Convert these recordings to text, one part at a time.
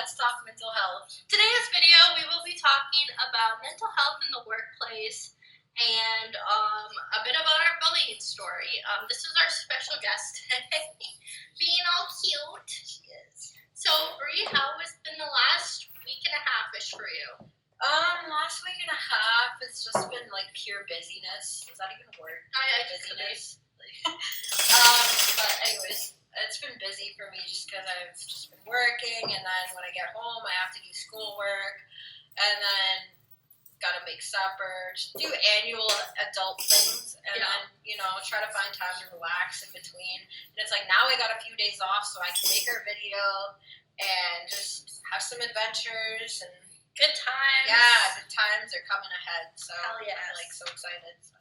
let's talk mental health. Today's video, we will be talking about mental health in the workplace and a bit about our bullying story. This is our special guest today, being all cute. She is. So, Bree, how has been the last week and a half-ish for you? Last week and a half, it's just been like pure busyness. Is that even a word? Busyness. But anyways, it's been busy for me just because I've just been working, and then when I get home, I have to do schoolwork, and then gotta make supper, just do annual adult things, and then, try to find time to relax in between. And it's like, now I got a few days off so I can make our video and just have some adventures and good times. Yeah, the times are coming ahead, so hell yes. I'm so excited. So,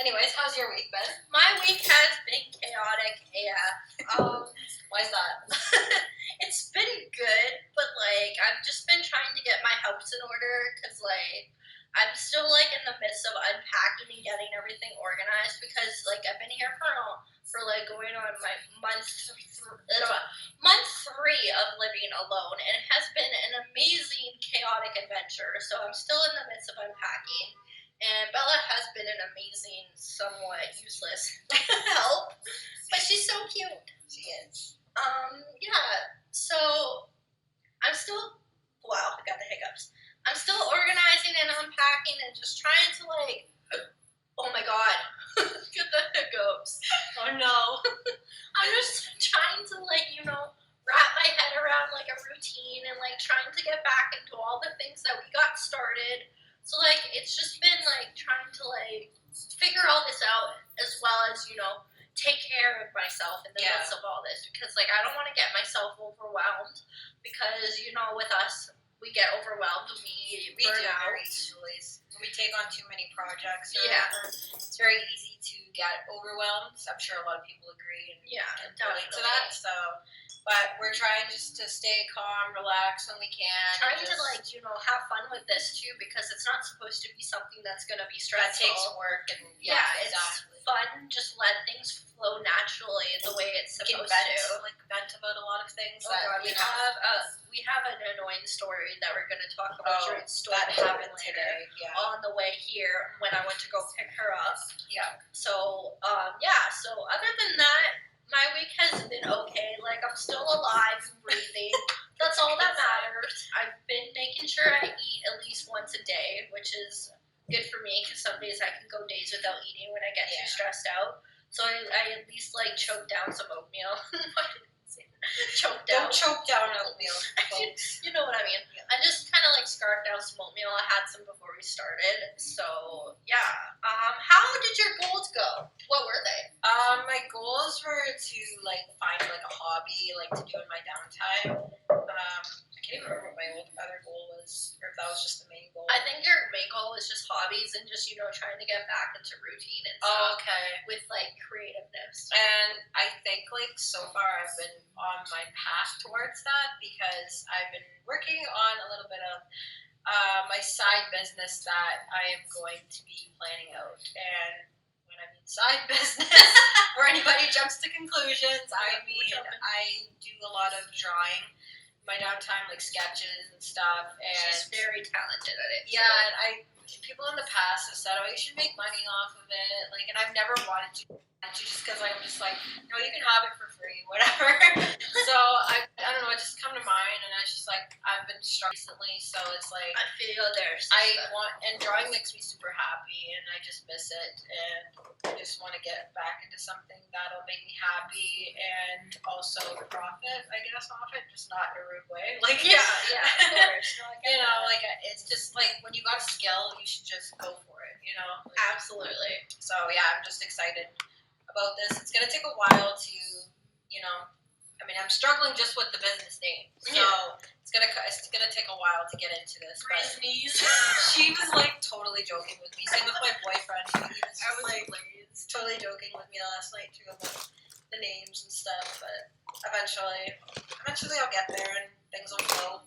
anyways, how's your week been? My week has been chaotic AF. Why is that? It's been good, but I've just been trying to get my house in order because I'm still in the midst of unpacking and getting everything organized because I've been here for going on my month 3 of living alone, and it has been an amazing chaotic adventure. So I'm still in the midst of unpacking, and Bella has been an amazing, somewhat useless help, but she's so cute. She is. So I'm still, wow, I got the hiccups. I'm still organizing and unpacking and just trying to oh my god, get the hiccups. Oh no. I'm just trying to wrap my head around a routine and trying to get back into all the things that we got started. So it's just been trying to figure all this out, as well as take care of myself in the midst of all this, because I don't want to get myself overwhelmed, because with us, we get overwhelmed, we burn do out very easily. When we take on too many projects, it's very easy to get overwhelmed. I'm sure a lot of people agree and can relate to that. So, but we're trying just to stay calm, relax when we can. Trying to have fun with this too, because it's not supposed to be something that's going to be stressful. That takes work and it's fun. Just let things flow naturally the way it's supposed to. Vent about a lot of things. Oh God, we have an annoying story that we're going to talk about during story that happened later today. on the way here when I went to go pick her up. So so other than that, my week has been okay. I'm still alive and breathing. That's all that matters. I've been making sure I eat at least once a day, which is good for me because some days I can go days without eating when I get too stressed out. So I at least choke down some oatmeal. Don't choke down oatmeal. You know what I mean. I just kind of scarfed down some oatmeal. I had some before we started. So how did your goals go? What were they? My goals were to find a hobby to do in my downtime. I can't even remember what my other goal was, or if that was just the main goal. I think your main goal was just hobbies and just trying to get back into routine and stuff. With creativeness. And I think so far I've been on my path towards that, because I've been working on a little bit of my side business that I am going to be planning out. And when I mean side business, or anybody jumps to conclusions, I do a lot of drawing my downtime, sketches and stuff. And she's very talented at it. Yeah, and people in the past have said, you should make money off of it. And I've never wanted to, just because I'm just no, you can have it for free, whatever. So I don't know, it just come to mind, and I was just I've been struck recently, so it's I feel there's and drawing makes me super happy, and I just miss it, and I just want to get back into something that'll make me happy, and also profit, I guess, off it, just not in a rude way. Of course. It's just when you got a skill, you should just go for it, Absolutely. So I'm just excited about this. It's gonna take a while to, I'm struggling just with the business name, so it's gonna take a while to get into this. She was totally joking with me. Same with my boyfriend. He was totally joking with me last night too about the names and stuff. But eventually I'll get there and things will flow.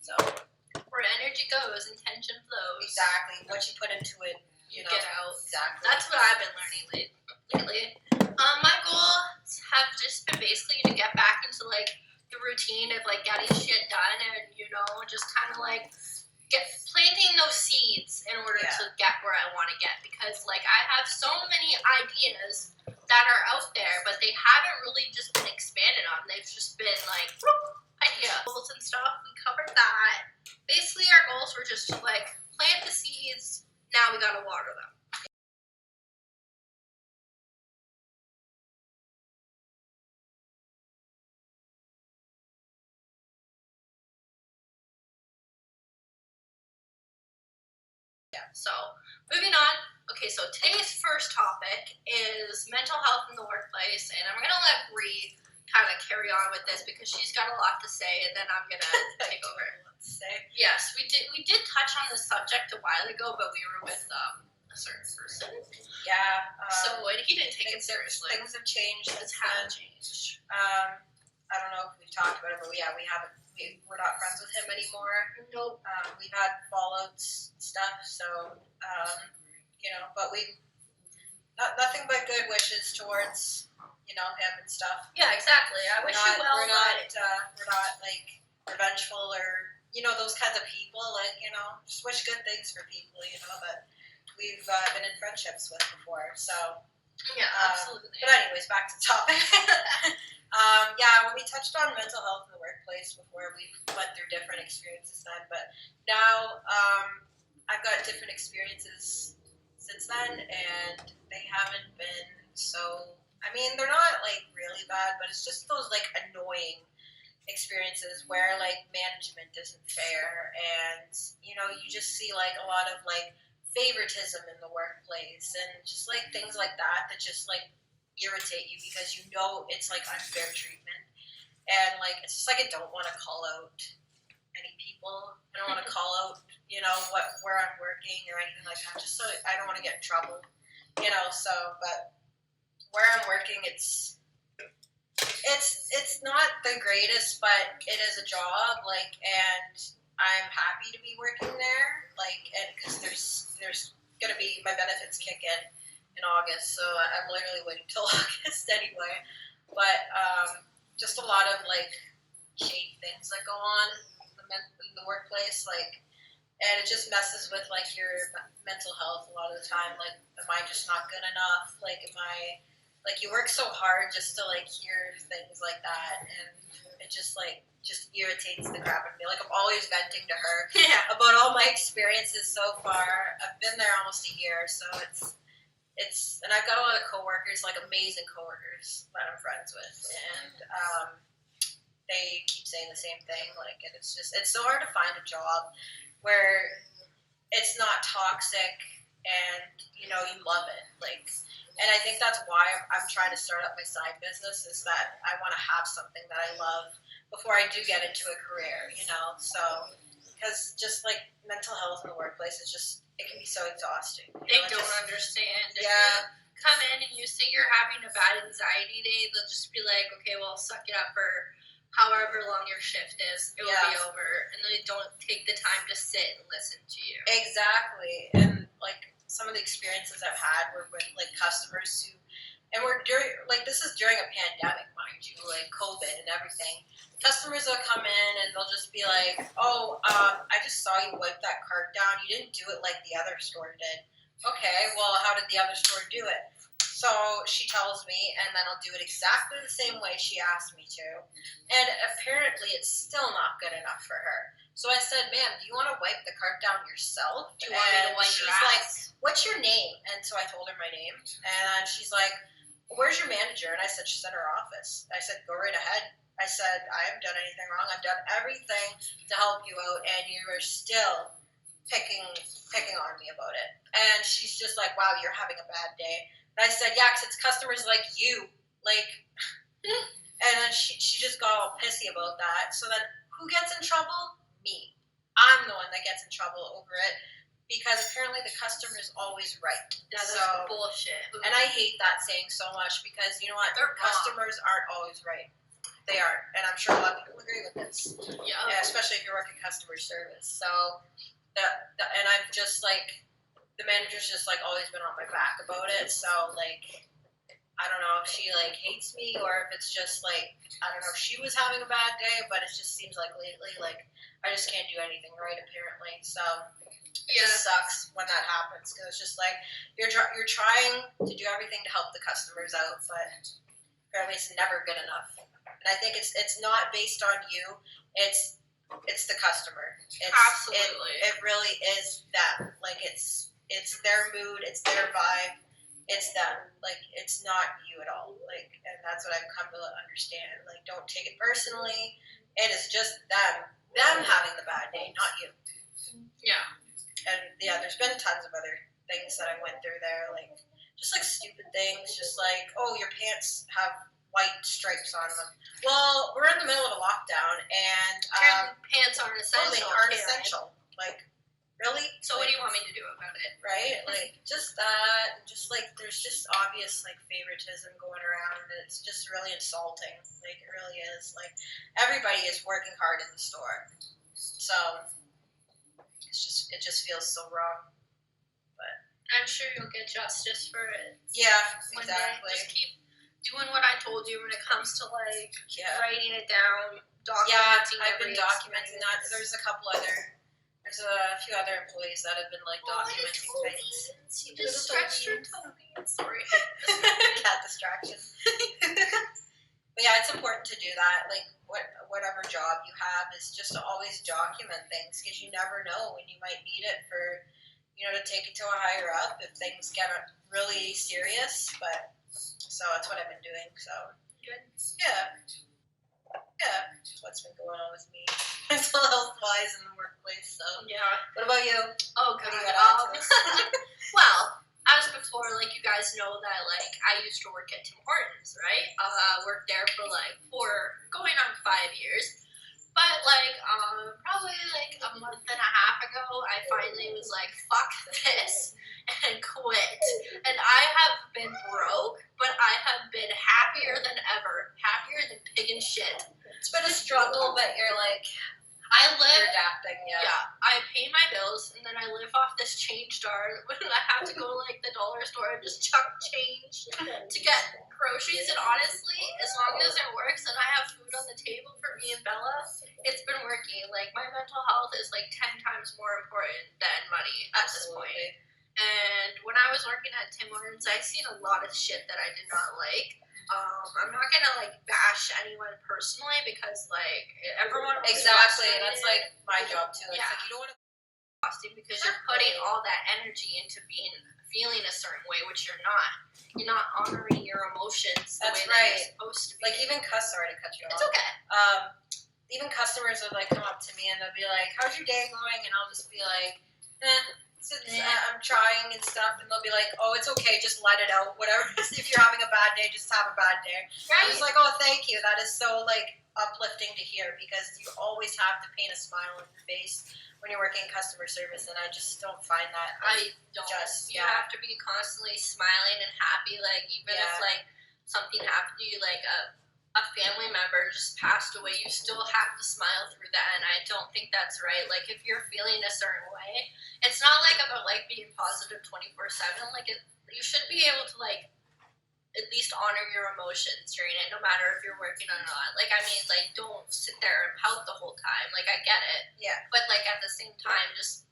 So where energy goes, intention flows. Exactly. What you put into it, you get out. Exactly. That's what I've been learning lately. My goals have just been basically to get back into the routine of like getting shit done and just kind of like planting those seeds in order to get where I want to get, because like I have so many ideas that are out there, but they haven't really just been expanded on. They've just been like ideas and stuff. We covered that. Basically, our goals were just to like plant the seeds. Now we gotta water them. So, moving on. Okay, so today's first topic is mental health in the workplace, and I'm going to let Bree kind of carry on with this because she's got a lot to say, and then I'm going to take over. Yes, we did touch on this subject a while ago, but we were with a certain person. Yeah. So he didn't take it seriously. Things have changed. It's had changed. I don't know if we've talked about it, but yeah, we haven't. We're not friends with him anymore. Nope. We've had fallouts stuff, so but we nothing but good wishes towards him and stuff. Yeah, exactly. I wish you well. We're not like revengeful or those kinds of people. Like just wish good things for people. That we've been in friendships with before. So yeah, absolutely. But anyways, back to the topic. When we touched on mental health in the workplace before, we went through different experiences then, but now I've got different experiences since then, and they haven't been so, they're not like really bad, but it's just those like annoying experiences where like management isn't fair, and you just see like a lot of like favoritism in the workplace and just like things like that just like irritate you because it's like unfair treatment, and like it's just like I don't want to call out any people. I don't want to call out where I'm working or anything like that, just so I don't want to get in trouble, but where I'm working it's not the greatest, but it is a job, like, and I'm happy to be working there, like, and because there's gonna be my benefits kick in August, so I'm literally waiting till August anyway. But just a lot of like shady things that go on in the workplace, like, and it just messes with like your mental health a lot of the time. Like, am I just not good enough? Like, am I like you work so hard just to like hear things like that, and it just irritates the crap out of me. Like, I'm always venting to her about all my experiences so far. I've been there almost a year, so and I've got a lot of coworkers, like amazing coworkers that I'm friends with, and they keep saying the same thing. Like, and it's so hard to find a job where it's not toxic and you love it. Like, and I think that's why I'm trying to start up my side business, is that I want to have something that I love before I do get into a career. So because just like mental health in the workplace is it can be so exhausting. They don't understand. If you come in and you say you're having a bad anxiety day, they'll just be like, okay, well, suck it up for however long your shift is. It will be over. And they don't take the time to sit and listen to you. Exactly. And like some of the experiences I've had were with like customers who, and this is during a pandemic, mind you, like COVID and everything. Customers will come in and they'll just be like, oh, I just saw you wipe that cart down. You didn't do it like the other store did. Okay, well, how did the other store do it? So she tells me, and then I'll do it exactly the same way she asked me to. And apparently it's still not good enough for her. So I said, ma'am, do you want to wipe the cart down yourself? Do you want me to wipe your ass? Like, what's your name? And so I told her my name. And she's like, where's your manager? And I said, she's in her office. I said, go right ahead. I said, I haven't done anything wrong. I've done everything to help you out, and you are still picking on me about it. And she's just like, wow, you're having a bad day. And I said, yeah, because it's customers like you. Like, and then she just got all pissy about that. So then who gets in trouble? Me. I'm the one that gets in trouble over it, because apparently the customer is always right. That's bullshit. And I hate that saying so much, because you know what? Their customers aren't always right. They aren't. And I'm sure a lot of people agree with this. Yeah, especially if you're working customer service. So, and I'm just like, the manager's just like always been on my back about it. So like, I don't know if she like hates me or if it's just like I don't know if she was having a bad day, but it just seems like lately like I just can't do anything right apparently. So it just sucks when that happens because it's just like you're trying to do everything to help the customers out, but apparently it's never good enough. And I think it's not based on you. It's the customer. Absolutely. It really is them. Like it's their mood. It's their vibe. It's them. Like it's not you at all. Like, and that's what I've come to understand. Like, don't take it personally. It is just them having the bad day, not you. Yeah. And yeah, there's been tons of other things that I went through there, like just like stupid things, just like your pants have white stripes on them. Well, we're in the middle of a lockdown, and pants aren't essential. Clothing aren't essential. Like, really? So what do you want me to do about it? Right? Like, just that. Just like, there's just obvious like favoritism going around, and it's just really insulting. Like, it really is. Like, everybody is working hard in the store, so it just feels so wrong. But I'm sure you'll get justice for it. Yeah, exactly. Just keep doing what I told you when it comes to like writing it down, documenting. Yeah, I've been documenting that. There's a few other employees that have been like documenting things. You just stretched your tummy. Sorry. Cat distraction. But yeah, it's important to do that. Like whatever job you have is just to always document things because you never know when you might need it for to take it to a higher up if things get really serious. But so that's what I've been doing. So good. Yeah. That's what's been going on with me. Mental health wise in the workplace. So yeah. What about you? Oh god. Well, as before, like you guys know that like I used to work at Tim Hortons, right? Worked there for like going on 5 years. But like probably like a month and a half ago, I finally was like, fuck this, and quit. And I have been broke, but I have been happier than ever, happier than pig and shit. It's been a struggle, but you're like, you're adapting, yeah. I pay my bills, and then I live off this change jar when I have to go to like the dollar store and just chuck change to get groceries. And honestly, as long as it works and I have food on the table for me and Bella, it's been working. Like my mental health is like 10 times more important than money at this point. And when I was working at Tim Hortons, I've seen a lot of shit that I did not like. I'm not gonna like bash anyone personally because like everyone exactly. That's like my job too. It's like you don't want to exhausting because you're putting all that energy into feeling a certain way, which you're not. You're not honoring your emotions the way that you're supposed to be. Like even sorry to cut you off. It's okay. Even customers would like come up to me and they'll be like, "How's your day going?" And I'll just be like, I'm trying and stuff, and they'll be like, "Oh, it's okay, just let it out. Whatever. If you're having a bad day, just have a bad day." Right. I was like, "Oh, thank you. That is so like uplifting to hear because you always have to paint a smile on your face when you're working customer service, and I just don't find that. I don't. You have to be constantly smiling and happy. Like even if like something happened to you, like a family member just passed away, you still have to smile through that, and I don't think that's right. Like, if you're feeling a certain way, it's not, like, about, like, being positive 24/7. Like, you should be able to, like, at least honor your emotions during it, no matter if you're working or not. Like, I mean, like, don't sit there and pout the whole time. Like, I get it. Yeah. But, like, at the same time, just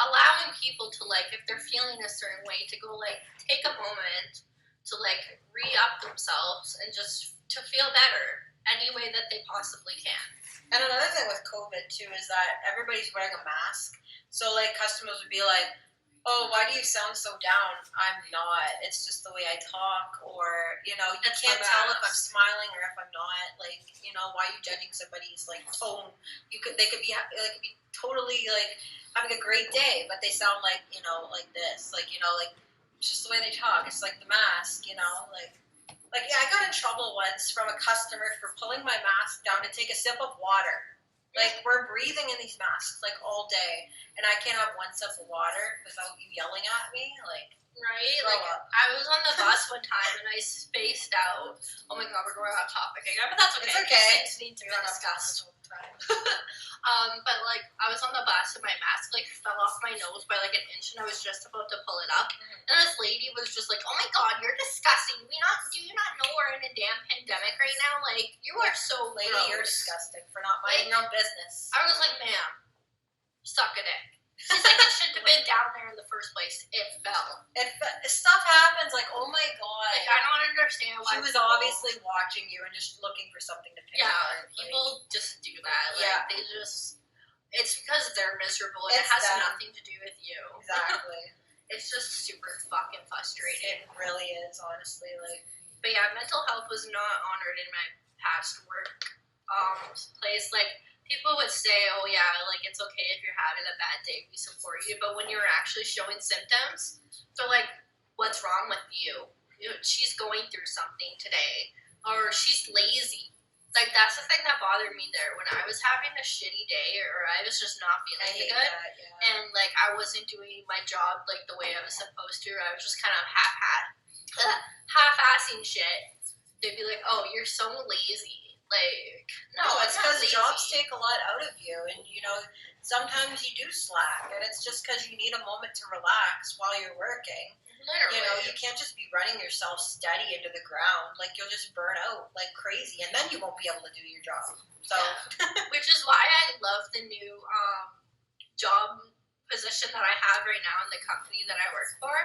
allowing people to, like, if they're feeling a certain way, to go, like, take a moment to, like, re-up themselves and just to feel better any way that they possibly can. And another thing with COVID, too, is that everybody's wearing a mask. So, like, customers would be like, "Oh, why do you sound so down?" I'm not. It's just the way I talk. Or, you can't tell if I'm smiling or if I'm not. Like, why are you judging somebody's, like, tone? They could be totally, like, having a great day, but they sound like, like this. Like, like, it's just the way they talk. It's like the mask, Like, I got in trouble once from a customer for pulling my mask down to take a sip of water. Like, we're breathing in these masks, like, all day, and I can't have one sip of water without you yelling at me, like, right? Like, I was on the bus one time, and I spaced out. Oh my god, we're going off topic again, but that's okay. It's okay. Things need to be discussed. time. But like I was on the bus and my mask like fell off my nose by like an inch and I was just about to pull it up. And this lady was just like, "Oh my god, you're disgusting. Do you not know we're in a damn pandemic right now? Like you are so Lady, gross. you're disgusting for not minding your own business." I was like, "Ma'am, suck a dick." She's like, "It shouldn't have been down there in the first place. It fell." Stuff happens, like, oh my god. Like I don't understand why. She was obviously watching you and just looking for something to pick Yeah, on. people just do that. Like, Yeah. they just. It's because they're miserable and it has nothing to do with you. Exactly. It's just super fucking frustrating. It really is, honestly. Like, but yeah, mental health was not honored in my past work place. Like people would say, "Oh yeah, like it's okay if you're having a bad day, we support you." But when you're actually showing symptoms, they're like, "What's wrong with you? She's going through something today, or she's lazy." Like that's the thing that bothered me there when I was having a shitty day or I was just not feeling good, and like I wasn't doing my job like the way I was supposed to. Or I was just kind of half-assing shit. They'd be like, "Oh, you're so lazy." Like, no, it's because jobs take a lot out of you, and you know sometimes you do slack, and it's just because you need a moment to relax while you're working. Literally. You know, you can't just be running yourself steady into the ground. Like, you'll just burn out like crazy, and then you won't be able to do your job. So, which is why I love the new job position that I have right now in the company that I work for.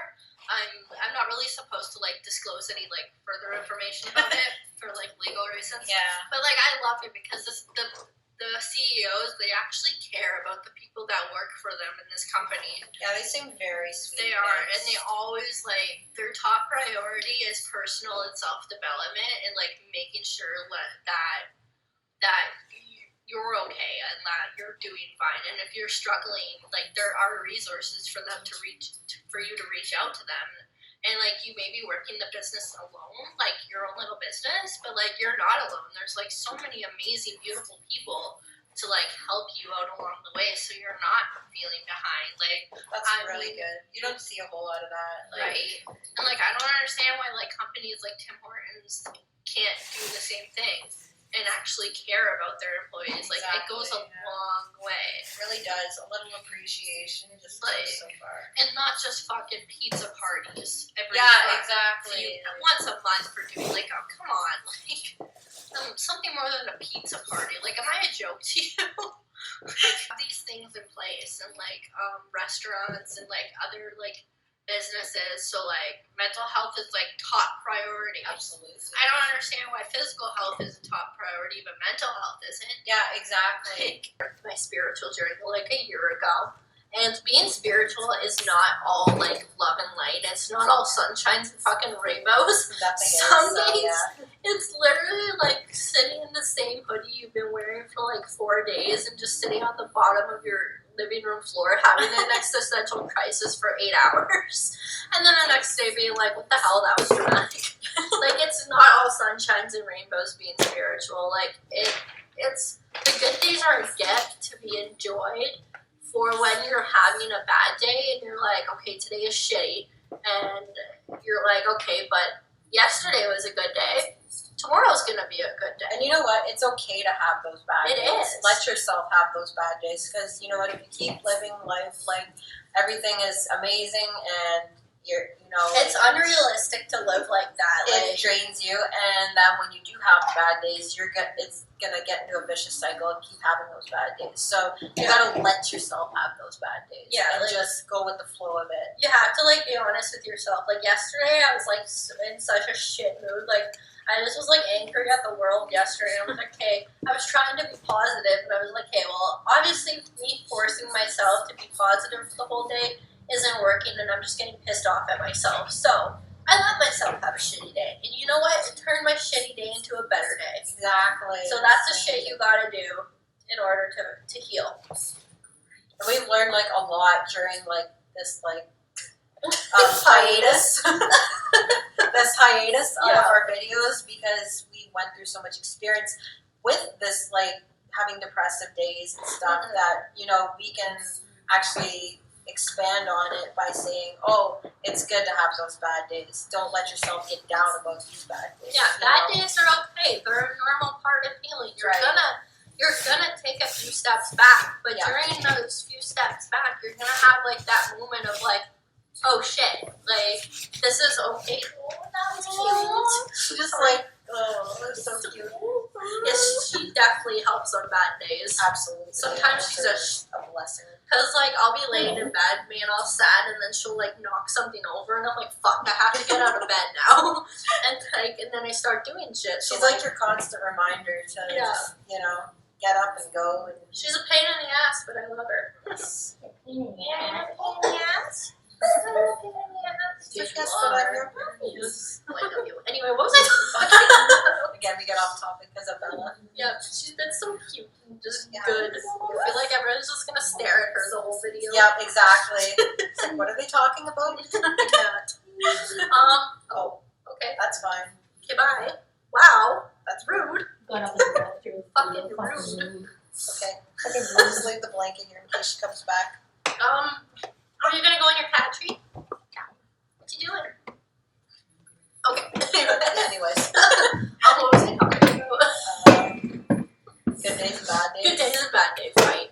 I'm not really supposed to like disclose any like further information about it for like legal reasons. yeah. But like I love it because the CEOs, they actually care about the people that work for them in this company. Yeah, they seem very sweet. They are, and they always, like, their top priority is personal and self-development and, like, making sure that you're okay and that you're doing fine. And if you're struggling, like, there are resources for them for you to reach out to them. And, like, you may be working the business alone, like, your own little business, but, like, you're not alone. There's, like, so many amazing, beautiful people to, like, help you out along the way so you're not feeling behind. Like, that's really good. You don't see a whole lot of that. Like, right? And, like, I don't understand why, like, companies like Tim Hortons can't do the same thing and actually care about their employees. Like, it goes a long way. It really does. A little appreciation just like, goes so far. And not just fucking pizza parties exactly. Once a month for doing, like, oh, come on. Like, something more than a pizza party. Like, am I a joke to you? These things in place and, like, restaurants and, like, other, like, businesses, so like mental health is like top priority. Absolutely. I don't understand why physical health is a top priority, but mental health isn't. Yeah, exactly. Like my spiritual journey like a year ago, and being spiritual is not all like love and light. It's not all sunshines and fucking rainbows. Some days it's literally like sitting in the same hoodie you've been wearing for like 4 days and just sitting on the bottom of your living room floor having an existential crisis for 8 hours, and then the next day being like, what the hell, that was dramatic. Like, it's not all sunshines and rainbows being spiritual. Like, it's the good days are a gift to be enjoyed for when you're having a bad day and you're like, okay, today is shitty, and you're like, okay, but yesterday was a good day. Tomorrow's gonna be a good day. And you know what? It's okay to have those bad days. It is. Let yourself have those bad days, because you know what? If you keep living life like everything is amazing and it's unrealistic to live like that. It drains you, and then when you do have bad days, it's gonna get into a vicious cycle and keep having those bad days. So you gotta let yourself have those bad days. Yeah, and like, just go with the flow of it. You have to like be honest with yourself. Like yesterday, I was like in such a shit mood. Like I just was like angry at the world yesterday. I was like, hey, I was trying to be positive, and I was like, hey, well, obviously me forcing myself to be positive for the whole day isn't working, and I'm just getting pissed off at myself. So I let myself have a shitty day, and you know what? It turned my shitty day into a better day. Exactly. So that's the shit you gotta do in order to heal. And we've learned like a lot during like this like hiatus. This hiatus of our videos, because we went through so much experience with this, like having depressive days and stuff, that we can actually expand on it by saying, oh, it's good to have those bad days. Don't let yourself get down about these bad days. Yeah, bad days are okay. They're a normal part of healing. You're gonna you're gonna take a few steps back, but Yeah. during those few steps back, you're gonna have like that moment of like, oh shit, like this is okay. Oh, that was cute. She's just like, oh, that's so cute. Yes, she definitely helps on bad days. Absolutely. Sometimes she's a blessing. Cause like I'll be laying in bed, being all sad, and then she'll like knock something over, and I'm like, fuck, I have to get out of bed now. and then I start doing shit. She's So, like your constant reminder to just, get up and go. And she's a pain in the ass, but I love her. Pain in the Yeah, ass. pain in the ass. Pain in the ass. Yes, You but are. I'm your Yes, I love you. Anyway, what was I talking about? Again, we get off topic because of Bella. Yeah, she's been so cute and just Yeah. good. I feel like everyone's just gonna stare at her the whole video. Yep, exactly. It's like, what are they talking about? I can't. Oh, okay. That's fine. Okay, bye. Wow, That's rude. Got up and go through. Fucking rude. Okay. I'll just leave the blanket here in case she comes back. Are you gonna go on your cat tree? What you doing? Okay. Anyways. What was I talking about? Good days and bad days. Good days and bad days, right?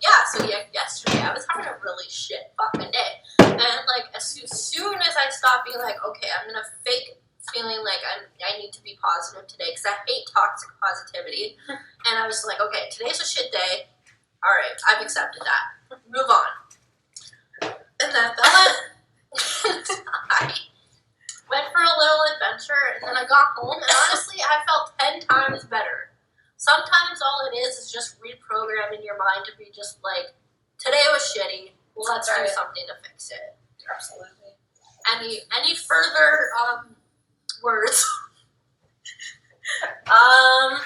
Yeah, so yesterday I was having a really shit fucking day. And like as soon as I stopped being like, okay, I'm gonna fake feeling like I need to be positive today because I hate toxic positivity. And I was like, okay, today's a shit day. Alright, I've accepted that. Move on. And then I went for a little adventure and then I got home and honestly I felt 10 times better. Sometimes all it is just reprogramming your mind to be just like, today was shitty, let's do something to fix it. Absolutely. Any further words? Not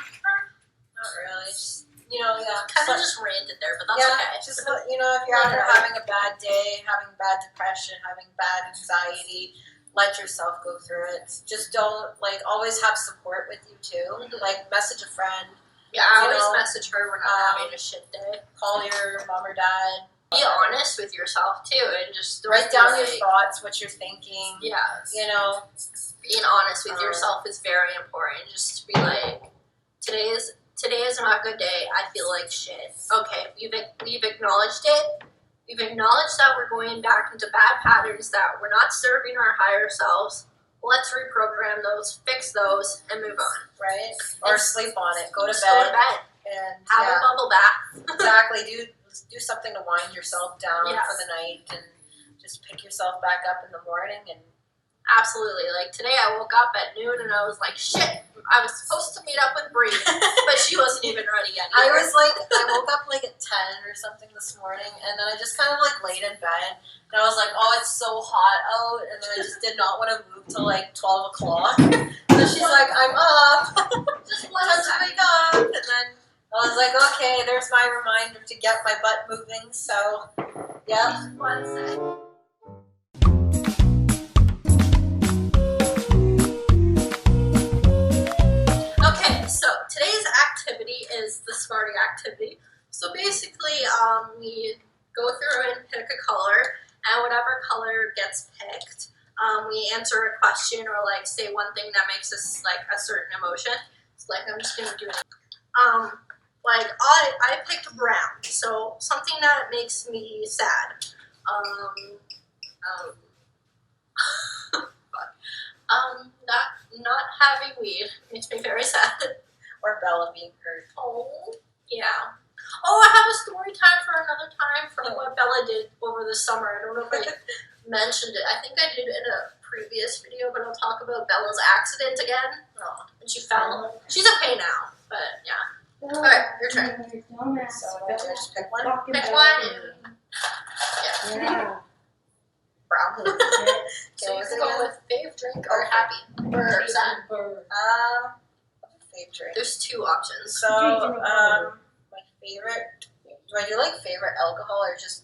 really. Just, Kind of just ranted there, but that's okay. Just, if you're ever having a bad day, having bad depression, having bad anxiety, let yourself go through it. Just don't, always have support with you too. Mhm. Message a friend. Yeah, I always message her when I'm having a shit day. Call your mom or dad. Be honest with yourself too, and just Write down your thoughts, what you're thinking. Yeah. Being honest with yourself is very important. Just to be like, today is not a good day. I feel like shit. Okay, we've acknowledged it. We've acknowledged that we're going back into bad patterns, that we're not serving our higher selves. Let's reprogram those, fix those, and move on. Right? Or sleep on it. Go to Just bed. Go to bed. And Have a bubble bath. Exactly. Do something to wind yourself down Yes. for the night and just pick yourself back up in the morning. And Absolutely. Like today I woke up at noon and I was like, shit, I was supposed to meet up with Bree, but she wasn't even ready yet. I woke up at 10 or something this morning, and then I just kind of laid in bed, and I was like, oh, it's so hot out, and then I just did not want to move till 12 o'clock. So she's like, I'm up. Just Time to wake up. And then I was like, okay, there's my reminder to get my butt moving. So, yeah. 1 second. Okay, so today's activity is the Smarty activity. So basically, we go through and pick a color, and whatever color gets picked, we answer a question or say one thing that makes us a certain emotion. So I'm just gonna do it. I picked brown, so something that makes me sad. Not having weed makes me very sad. Or Bella being hurt. Oh, yeah. Oh, I have a story time for another time from what Bella did over the summer. I don't know if I mentioned it. I think I did in a previous video, but I'll talk about Bella's accident again. Oh. And she fell. She's okay now, but yeah. Alright, your turn. So, do I just pick one? Pick one and Yeah. Brown. so you can go with fave drink or happy or sad. Favorite. There's 2 options. So, my favorite. Do I do favorite alcohol or just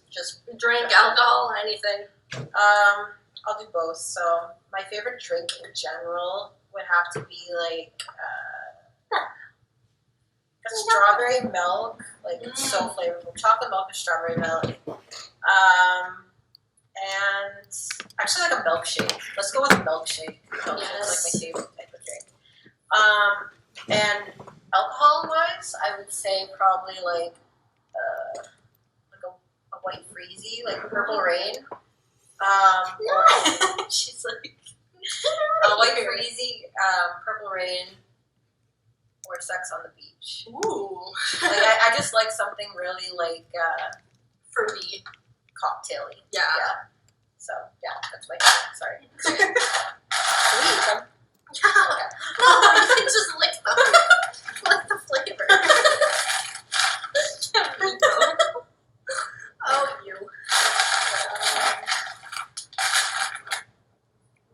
Drink, alcohol, anything. I'll do both. So, my favorite drink in general would have to be strawberry milk. It's so flavorful. Chocolate milk and strawberry milk. And actually a milkshake. Let's go with milkshake. Milkshake is my favorite type of drink. And Alcohol-wise, I would say probably like a white freezy, like Purple Rain. She's like, a white freezy, Purple Rain, or Sex on the Beach. ooh. Like I just like something really like Fruity. cocktaily. Yeah. So yeah, that's my favorite. Sorry. Sweet. No, you can just lick them. Lick the flavor. Oh, you.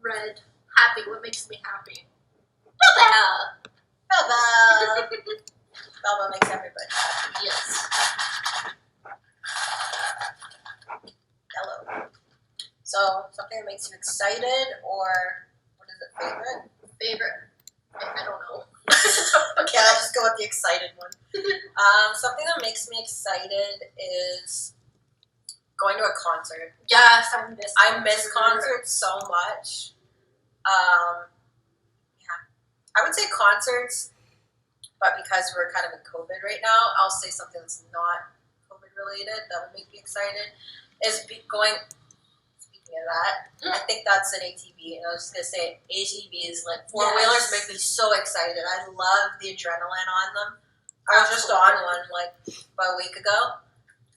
Red. Happy. What makes me happy? Bella. Bella makes everybody happy. Yes. Yellow. So something that makes you excited, or what is it? Favorite? Favorite? I don't know. Okay, I'll just go with the excited one. Something that makes me excited is going to a concert. Yes, I miss concerts so much. Yeah, I would say concerts, but because we're kind of in COVID right now, I'll say something that's not COVID related that would make me excited. Going. Speaking of that, I think that's an ATV, and I was just gonna say ATVs, like four-wheelers, make me so excited. I love the adrenaline on them. I was just on one like about a week ago.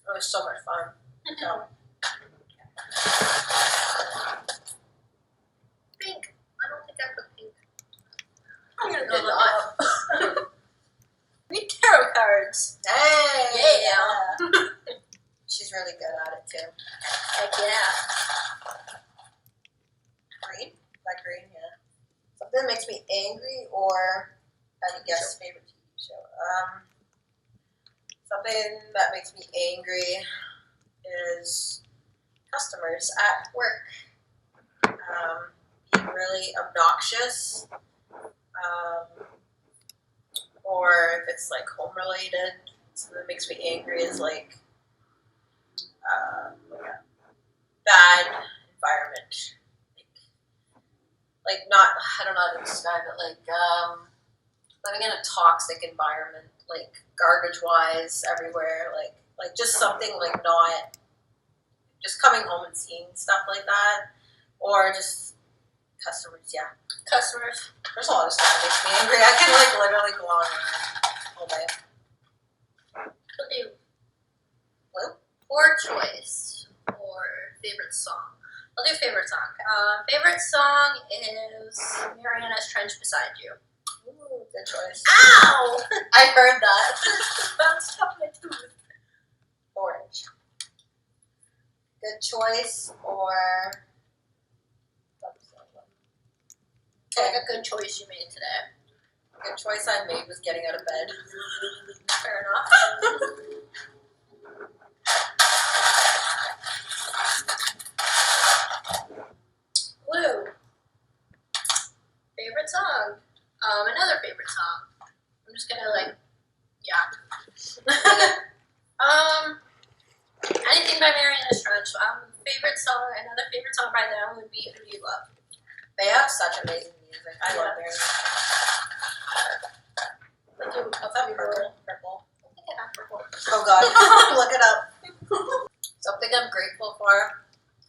It was so much fun. So. Pink. I don't think I put pink. I'm gonna Did look it up. Read tarot cards. Hey! Yeah. She's really good at it too. Heck yeah. Green? Like green, yeah. Something that makes me angry, or I guess favorite TV show. Something that makes me angry is customers at work. Being really obnoxious. Or if it's like home related, something that makes me angry is like bad environment. Like not, I don't know how to describe it, like living in a toxic environment, like garbage wise everywhere, like just something like not, just coming home and seeing stuff like that, or just customers, yeah. Customers. There's a lot of stuff that makes me angry. I can like literally go on all day. Blue. Blue? Or choice. Or favorite song. I'll do favorite song. Favorite song is Mariana's Trench Beside You. Ooh, good choice. Ow! I heard that. Bounced off my tooth. Orange. Good choice, or Like a good choice you made today. good choice I made was getting out of bed. Fair enough. Blue. Favorite song. Another favorite song. I'm just gonna yeah. Anything by Mariana's Trench. Favorite song. Another favorite song by them would be Who You Love. They have such amazing music. I love their music. What's that? Purple? Purple. I think I have purple. Oh god. Look it up. Something I'm grateful for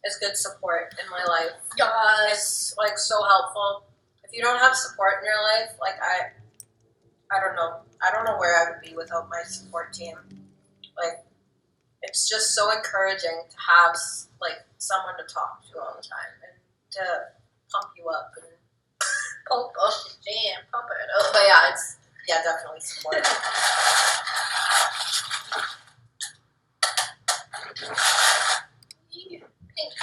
is good support in my life. Yes. It's like so helpful. If you don't have support in your life, like I don't know. I don't know where I would be without my support team. Like, it's just so encouraging to have like someone to talk to all the time and to pump you up and Pump up the jam. Pump it up. but yeah, it's definitely support. Pink.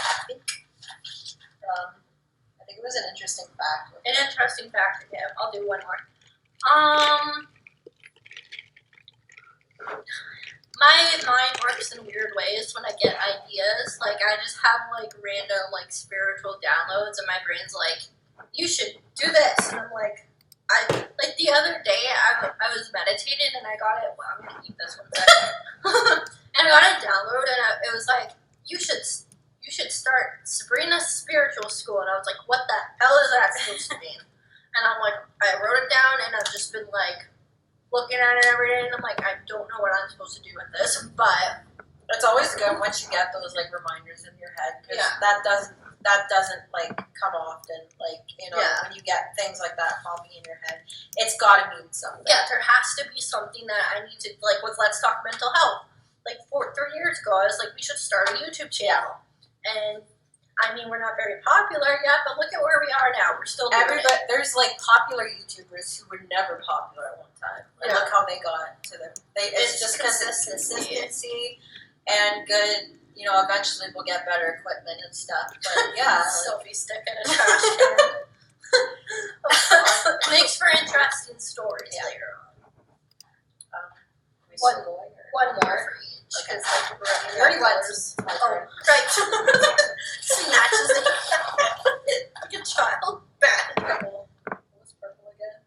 I think it was an interesting fact. An interesting fact to give. I'll do one more. My mind works in weird ways when I get ideas. Like, I just have, like, random, like, spiritual downloads, and my brain's like, you should do this. And I'm like, the other day, I was meditating, and I got it, well, I'm gonna eat this one second. And I got a download, and it was like, you should start Sabrina's spiritual school. And I was like, what the hell is that supposed to mean? And I'm like, I wrote it down, and I've just been like, looking at it every day, and I'm like, I don't know what I'm supposed to do with this, but It's always good once you get those like reminders in your head, because Yeah. that doesn't like come often. Like, you know, Yeah. when you get things like that popping in your head, it's got to mean something. yeah, there has to be something that I need to, like with Let's Talk Mental Health. Like 3 years ago, I was like, we should start a YouTube channel. And I mean, we're not very popular yet, but look at where we are now. We're still doing Everybody, it. there's like popular YouTubers who were never popular at one time. And Yeah. look how they got to them. It's just because it's consistency and good. You know, eventually we'll get better equipment and stuff. But yeah, Selfie stick in a trash can. Makes for interesting stories Yeah. later on. we One- still going, or- One more for each. Okay. 'Cause, like, we're running You already out of went. hours. Oh, right. Snatches it. Like a child. Bad. Purple. What was purple again?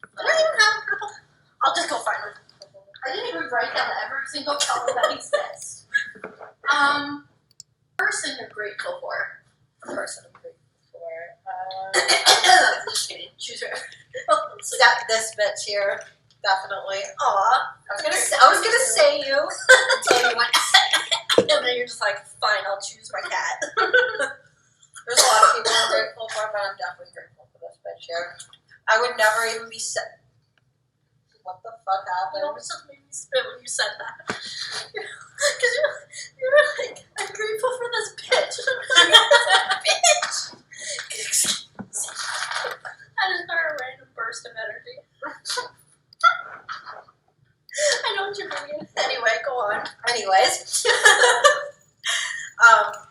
Did I even have purple? I'll just go find one. I didn't even write down every single color that exists. Person you're grateful for. A person I'm grateful for. Just kidding. Choose her. This bitch here, definitely. Aw. I was gonna say you until you went. And then you're just like, fine, I'll choose my cat. There's a lot of people I'm grateful for, but I'm definitely grateful for this bitch here. I would never even be set. What the fuck You happened? almost just made me spit when you said that. Because you're like, I'm grateful for this bitch. Bitch! I just got a random burst of energy. I know what you're doing. Anyway, go on. Anyways.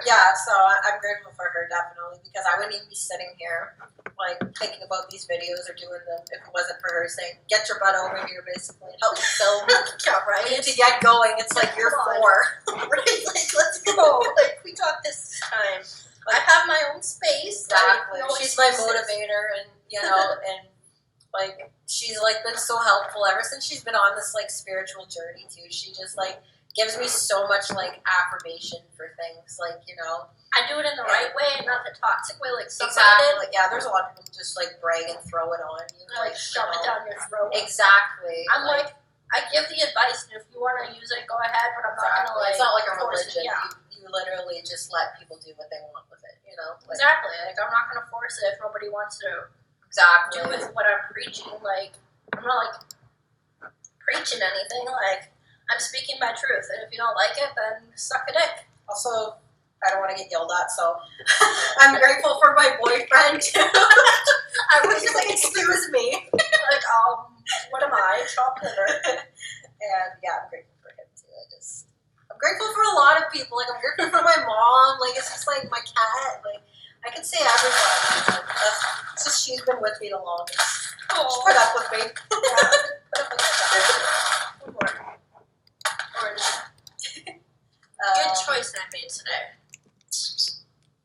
Yeah, so I'm grateful for her, definitely, because I wouldn't even be sitting here, like, thinking about these videos or doing them if it wasn't for her saying, get your butt over here, basically, and help me film. Yeah, right? We need to get going. It's like you're Come on. 4. Right, like, let's go. Like, we got this time. I have my own space. Exactly. Like, no She's my excuses. motivator, and, you know, and, like, she's, like, been so helpful ever since she's been on this, like, spiritual journey, too. She just, like, gives me so much, like, affirmation for things, like, you know. I do it in the right way and not the toxic way, like some Exactly. did. Like, yeah, there's a lot of people who just, like, brag and throw it on you. Like, shove it down your throat. Exactly. I'm like, I give the advice, and if you want to use it, go ahead, but I'm not going to, like, it's not like a force religion. it. Yeah, You literally just let people do what they want with it, you know? Like, exactly. Like, I'm not going to force it if nobody wants to exactly. do with what I'm preaching. Like, I'm not, like, preaching anything. Like, I'm speaking my truth, and if you don't like it, then suck a dick. Also, I don't want to get yelled at, so I'm grateful for my boyfriend, too. I was just like, excuse me. Like, what am I? Chopped liver. And yeah, I'm grateful for him too. I'm grateful for a lot of people. Like, I'm grateful for my mom. Like, it's just like my cat. Like, I can say everyone. Like, it's just she's been with me the longest. She put up with me. Yeah, put up with my cat. One more. Good choice I made today.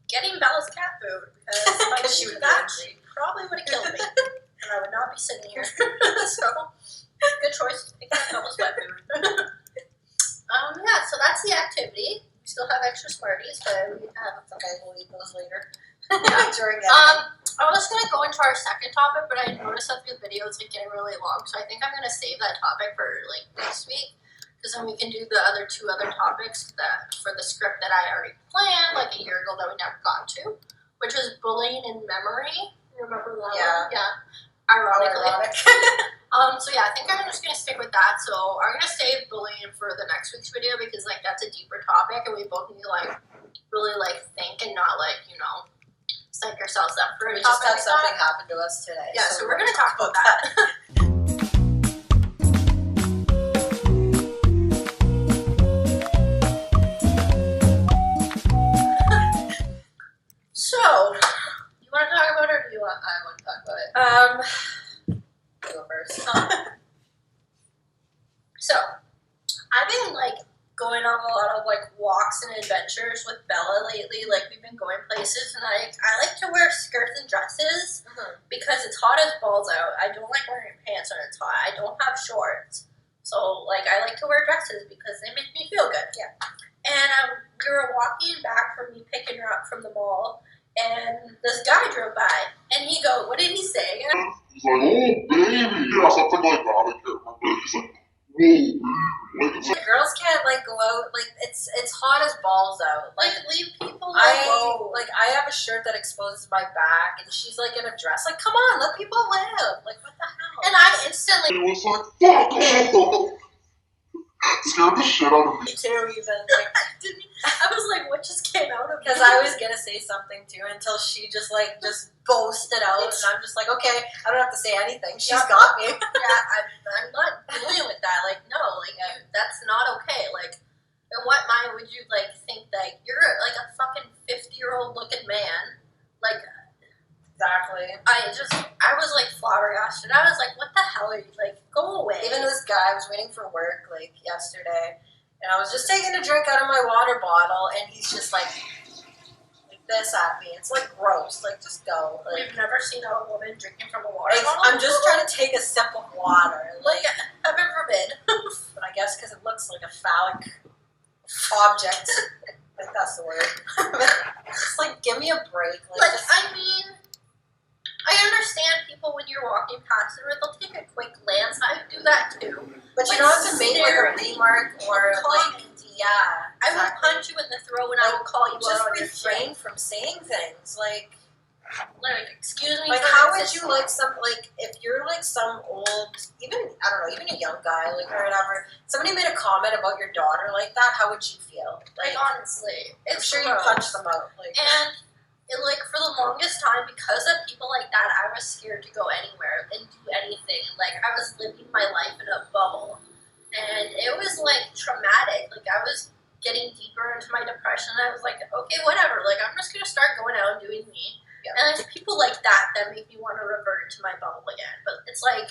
Getting Bella's cat food, because if I Because she didn't would do that, be she probably would have killed me, and I would not be sitting here. So, good choice. Take that Bella's pet food. Yeah, so that's the activity. We still have extra Smarties, but we have. Okay, we'll eat those later. Yeah. During editing. I was gonna go into our second topic, but I noticed that the video is like getting really long, so I think I'm gonna save that topic for like next week, because then we can do the two other topics that for the script that I already planned like a year ago that we never got to, which was bullying in memory. Remember that Yeah. one? Yeah. Ironically. Ironic. So yeah, I think I'm just gonna stick with that. So I'm gonna save bullying for the next week's video, because like that's a deeper topic, and we both need to like really like think and not like, you know, psych ourselves up for a We just topic had like something that. happen to us today. Yeah, so we're gonna talk about that. So, you want to talk about it, or do you want? I want to talk about it. You go first. So, I've been like going on a lot of like walks and adventures with Bella lately. Like we've been going places, and I like to wear skirts and dresses because it's hot as balls out. I don't like wearing pants when it's hot. I don't have shorts, so like I like to wear dresses because they make me feel good. Yeah. And we were walking back from me picking her up from the mall, and this guy drove by, and he goes, what did he say? He's like, oh, baby. Yeah, something like that. I can't remember. He's like, whoa, baby. Like, it's like, Girls can't like go out like it's hot as balls out. Like, leave people I alone. like I have a shirt that exposes my back, and she's like in a dress. Like, come on, let people live. Like, what the hell? And I instantly it was like, fuck off. Scared the shit out of me. Me too, even like I was like, what just came out of me? because I was gonna say something too until she just boasted out, and I'm just like, okay, I don't have to say anything. She's got me. Yeah, I'm not dealing with that. Like, no, like, that's not okay. Like, in what mind would you, like, think that you're, like, a fucking 50-year-old looking man? Like, Exactly. I was, like, flabbergasted. I was like, what the hell are you, like, go away. Even this guy, I was waiting for work like yesterday, and I was just taking a drink out of my water bottle, and he's just like this at me. It's like gross. Like, just go. Like, We've never seen a woman drinking from a water like, bottle. I'm just trying to take a sip of water. Like, heaven forbid. But I guess because it looks like a phallic object. I think that's the word. Just like, give me a break. Like, just, I mean, I understand people when you're walking past them, they'll take a quick glance. I do that too. but you like, don't have to make like a staring. remark or like, yeah. I will exactly. punch you in the throat and I will call you Just out on your refrain shit. from saying things like. Like, excuse me. Like, for how would existing. you like some, like, if you're like some old, even, I don't know, even a young guy, like, or whatever, somebody made a comment about your daughter like that, how would you feel? Like, honestly, I'm it's sure you gross. punch them out. Like, And, like, for the longest time, because of people like that, I was scared to go anywhere and do anything. Like, I was living my life in a bubble. And it was, like, traumatic. Like, I was getting deeper into my depression. I was like, okay, whatever. Like, I'm just going to start going out and doing me. Yeah. And it's people like that that make me want to revert to my bubble again. But it's like,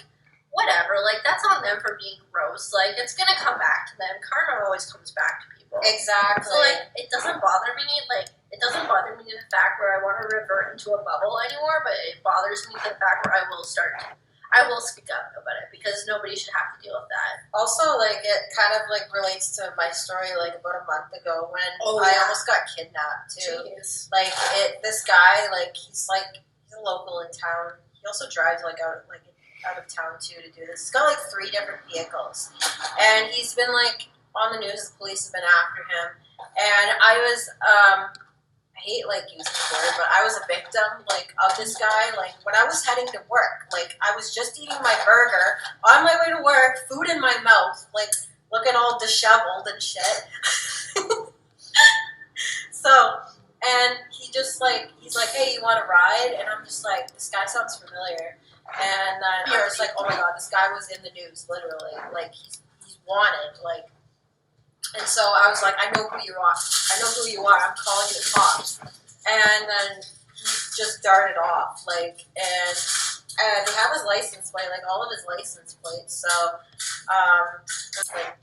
whatever. Like, that's on them for being gross. Like, it's going to come back to them. Karma always comes back to people. exactly. So, like, it doesn't bother me. Like, it doesn't bother me the fact where I want to revert into a bubble anymore, but it bothers me the fact where I will speak up about it because nobody should have to deal with that. Also, like, it kind of, like, relates to my story, like, about a month ago when Oh, I yeah. almost got kidnapped, too. Jeez. Like, this guy, like, he's a local in town. He also drives, like, out of town, too, to do this. He's got, like, 3 different vehicles. And he's been, like, on the news. The police have been after him. And I was, I hate, like, using the word, but I was a victim, like, of this guy. Like, when I was heading to work, like, I was just eating my burger, on my way to work, food in my mouth, like, looking all disheveled and shit. So, and he just, like, he's like, hey, you want to ride? And I'm just like, this guy sounds familiar. And then I was like, oh my god, this guy was in the news, literally. Like, he's wanted, like. And so I was like, I know who you are. I'm calling you the cops. And then he just darted off, like, and they have his license plate, like, all of his license plates. So, it's like,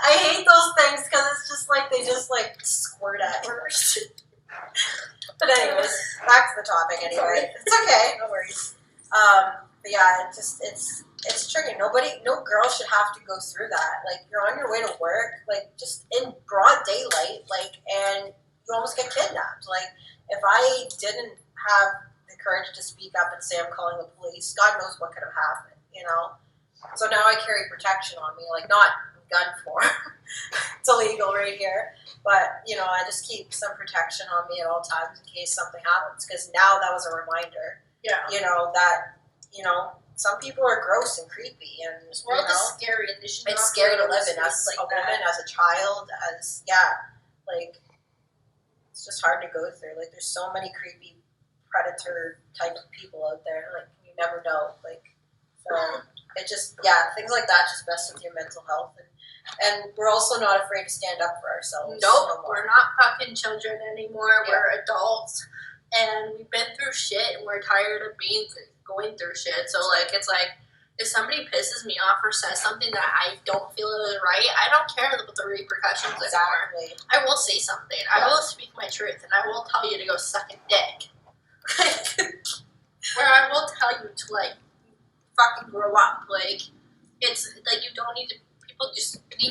I hate those things because it's just like they just like squirt at you. But anyways, back to the topic. Anyway, it's okay, no worries. But yeah, it's tricky. No girl should have to go through that. Like, you're on your way to work, like, just in broad daylight, like, and you almost get kidnapped. Like, if I didn't have the courage to speak up and say I'm calling the police, God knows what could have happened, you know? So now I carry protection on me, like, not gun form. It's illegal right here. But, you know, I just keep some protection on me at all times in case something happens. Because now that was a reminder, Yeah. you know, that, you know, some people are gross and creepy, and This world you know, is scary. And it's scary to live in as like a woman, as a child, as like, it's just hard to go through. Like, there's so many creepy predator type of people out there. Like, you never know. Like, so it just things like that just mess with your mental health, and we're also not afraid to stand up for ourselves. Nope, no more. we're not fucking children anymore. Yeah. We're adults, and we've been through shit, and we're tired of going through shit. So, like, it's like, if somebody pisses me off or says something that I don't feel is right, I don't care about the repercussions anymore. Exactly. I will say something. I will speak my truth, and I will tell you to go suck a dick. Where I will tell you to, like, fucking grow up. Like, it's like, you don't need to.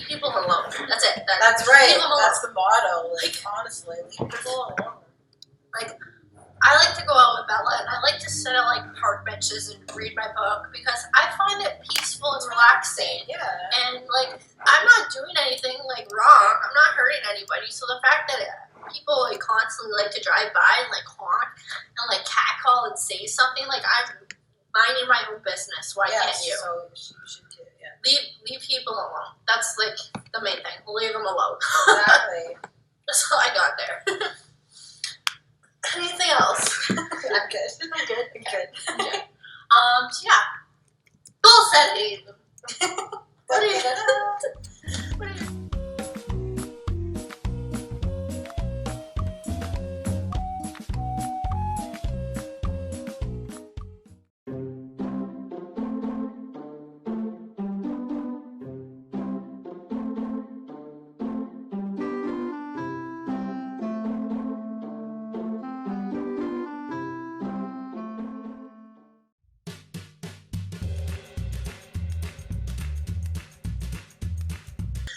people alone. That's it. That's right. Leave them alone. That's the motto. Like, honestly, leave people alone. Like, I like to go out with Bella, and I like to sit at like park benches and read my book because I find it peaceful and relaxing. Yeah. And like, I'm not doing anything like wrong. I'm not hurting anybody. So the fact that people like constantly like to drive by and like honk and like catcall and say something, like I'm minding my own business. Why can't you? So you should do it. Yeah. Leave people alone. That's like the main thing. Leave them alone. Exactly. That's all I got there. Anything else? I'm good. I'm good. Good. Okay. So yeah. Goal setting. What are you?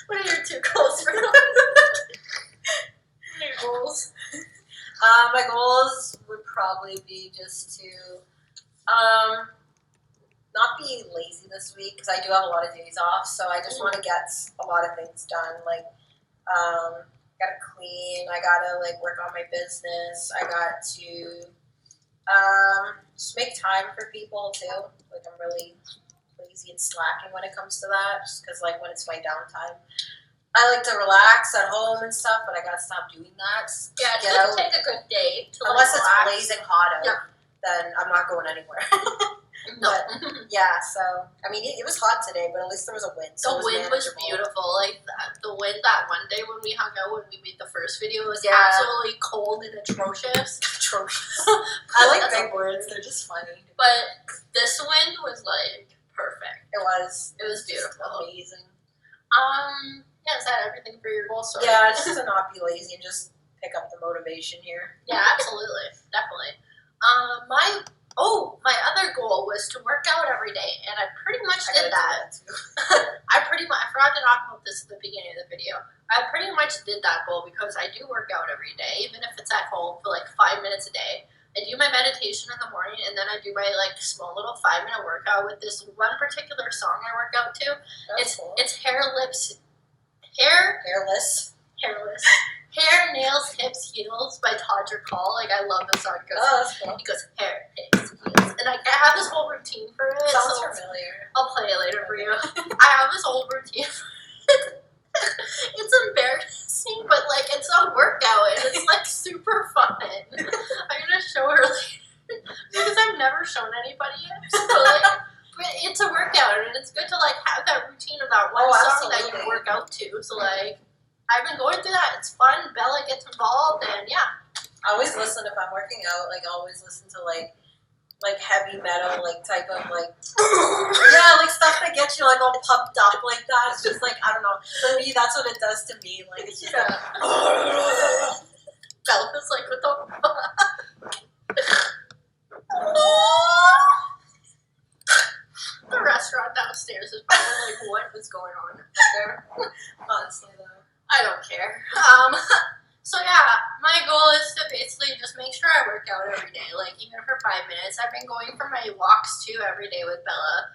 What are your 2 goals for your goals? My goals would probably be just to not be lazy this week because I do have a lot of days off. So I just want to get a lot of things done. Like, gotta clean. I gotta like work on my business. I got to just make time for people too. Like, I'm really lazy and slacking when it comes to that, just because like when it's my downtime, I like to relax at home and stuff, but I gotta stop doing that. Yeah, Get just out. take a good day to Unless like, it's relax. blazing hot out, Yeah. then I'm not going anywhere. No. Yeah, so I mean, it was hot today, but at least there was a wind. So The wind was manageable. beautiful. Like the wind that one day when we hung out when we made the first video was Yeah. absolutely cold and atrocious. Atrocious. I like That's big a words; they're just funny. But this wind was like perfect. It was. It was beautiful. Amazing. Yeah, is that everything for your goal? Sorry. Yeah, just to not be lazy and just pick up the motivation here. Yeah, absolutely, definitely. My other goal was to work out every day, and I pretty much I did gotta that. do too. I forgot to talk about this at the beginning of the video. I pretty much did that goal because I do work out every day, even if it's at home for like 5 minutes a day. I do my meditation in the morning, and then I do my like small little 5-minute workout with this one particular song I work out to. That's cool. It's hairless, Hairless. hair, nails, hips, heels by Todger Call. Like I love this song. Oh, that's cool. He goes hair, hips, heels, and I have this whole routine for it. Sounds so familiar. I'll play it later for you. I have this whole routine. It's embarrassing, but like it's a workout and it's like super fun. I'm gonna show her later because I've never shown anybody yet. So like, but it's a workout and it's good to like have that routine of that one song that you absolutely. work out to. So like, I've been going through that. It's fun. Bella gets involved and yeah. I always listen if I'm working out. Like, I always listen to like heavy metal, like type of like yeah, like stuff that gets you like all pumped up like that. It's just like I don't know. For me, that's what it does to me. Like it's just like Bella's like, what the The restaurant downstairs is probably like, what is going on up there? honestly though. I don't care. So yeah, my goal is to basically just make sure I work out every day, like even for 5 minutes. I've been going for my walks too every day with Bella.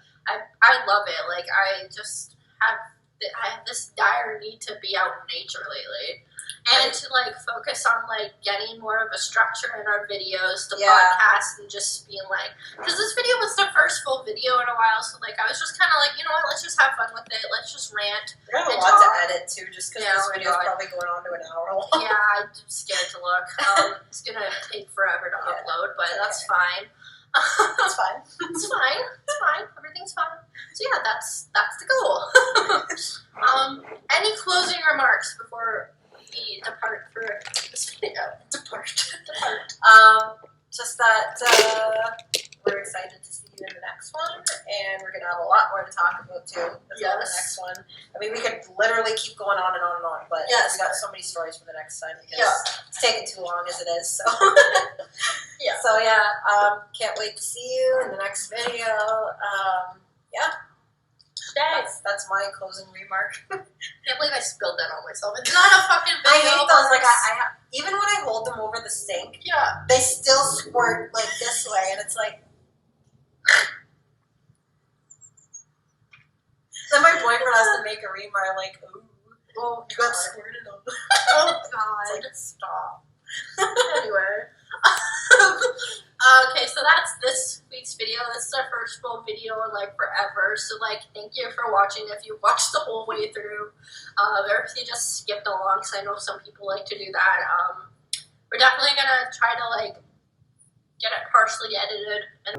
I love it. Like I have this dire need to be out in nature lately, and to like focus on like getting more of a structure in our videos, the Yeah. podcast, and just being like, because this video was the first full video in a while, so like I was just kind of like, you know what, let's just have fun with it. Let's just rant. I have a And lot to talk. edit too, just because Yeah, this oh my video is God. probably going on to an hour long. Yeah, I'm scared to look. It's gonna take forever to Yeah. upload, but that's Okay. fine. That's fine. It's fine. It's fine. Everything's fine. So yeah, that's the goal. Any closing remarks before we depart for this video? Depart. Just that we're excited to see you in the next one, and we're gonna have a lot more to talk about too. As well in the Yes. next one. I mean, we could literally keep going on and on and on, but Yes. we got so many stories for the next time because Yeah. it's taking too long as it is. So Yeah. So yeah, can't wait to see you in the next video. Yeah, Stay. that's that's my closing remark. I can't believe I spilled that on myself. It's not a fucking I video. hate those. Like even when I hold them over the sink, Yeah. they still squirt like this way, and it's like. Then my boyfriend has to make a remark like, "Ooh, Oh, you got God. squirted on." Oh, God. It's like, stop. Anyway. Okay, so that's this week's video. This is our first full video in like forever. So like, thank you for watching. If you watched the whole way through, or if you just skipped along, because I know some people like to do that. We're definitely gonna try to like get it partially edited and